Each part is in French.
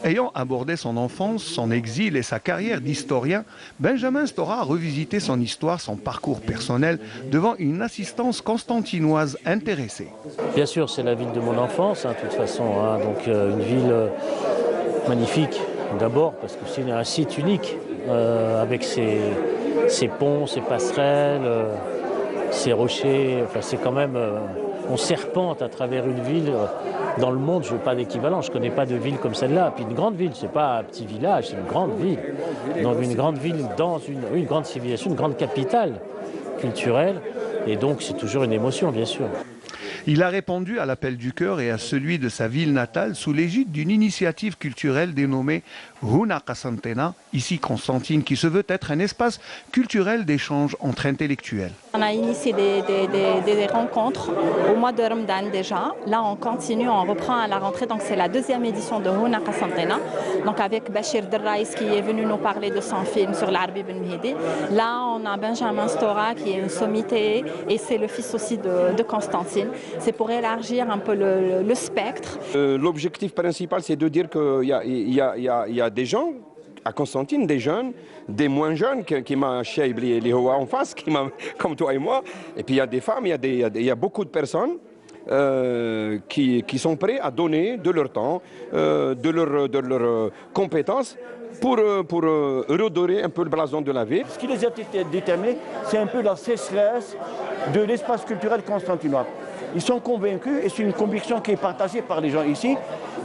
Ayant abordé son enfance, son exil et sa carrière d'historien, Benjamin Stora a revisité son histoire, son parcours personnel devant une assistance constantinoise intéressée. Bien sûr, c'est la ville de mon enfance, de toute façon. Donc une ville magnifique, d'abord, parce que c'est un site unique, avec ses ponts, ses passerelles, ses rochers. Enfin, c'est quand même... on serpente à travers une ville. Dans le monde, je n'ai pas d'équivalent. Je ne connais pas de ville comme celle-là. Puis une grande ville, ce n'est pas un petit village, c'est une grande ville. Donc une grande ville dans une grande civilisation, une grande capitale culturelle. Et donc c'est toujours une émotion, bien sûr. Il a répondu à l'appel du cœur et à celui de sa ville natale sous l'égide d'une initiative culturelle dénommée Huna Qasantena, ici Constantine, qui se veut être un espace culturel d'échange entre intellectuels. On a initié des rencontres au mois de Ramadan déjà. Là, on continue, on reprend à la rentrée. Donc, c'est la deuxième édition de Huna Qasantena. Donc, avec Bachir Derraïs qui est venu nous parler de son film sur l'Arbi Ben Mehdi. Là, on a Benjamin Stora qui est une sommité et c'est le fils aussi de Constantine. C'est pour élargir un peu le spectre. L'objectif principal, c'est de dire qu'il y a des gens à Constantine, des jeunes, des moins jeunes qui m'a les Hoa en face, comme toi et moi. Et puis il y a des femmes, il y a beaucoup de personnes qui sont prêts à donner de leur temps, de leurs compétences pour redorer un peu le blason de la ville. Ce qui les a déterminés, c'est un peu la sécheresse de l'espace culturel constantinois. Ils sont convaincus, et c'est une conviction qui est partagée par les gens ici,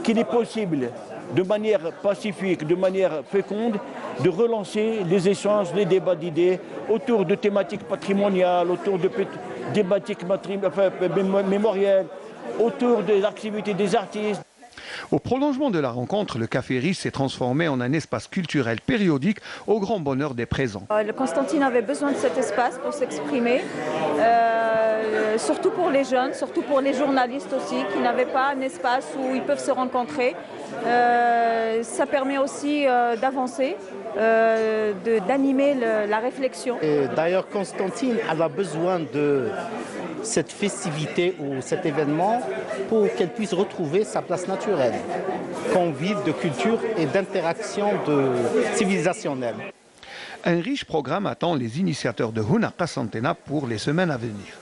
qu'il est possible, de manière pacifique, de manière féconde, de relancer les échanges, les débats d'idées autour de thématiques patrimoniales, autour de thématiques mémorielles, autour des activités des artistes. Au prolongement de la rencontre, le Café Riche s'est transformé en un espace culturel périodique au grand bonheur des présents. Le Constantine avait besoin de cet espace pour s'exprimer, surtout pour les jeunes, surtout pour les journalistes aussi, qui n'avaient pas un espace où ils peuvent se rencontrer. Ça permet aussi d'avancer, d'animer la réflexion. D'ailleurs, Constantine elle a besoin de cette festivité ou cet événement pour qu'elle puisse retrouver sa place naturelle, convive de culture et d'interaction civilisationnelle. Un riche programme attend les initiateurs de Huna Qasantena pour les semaines à venir.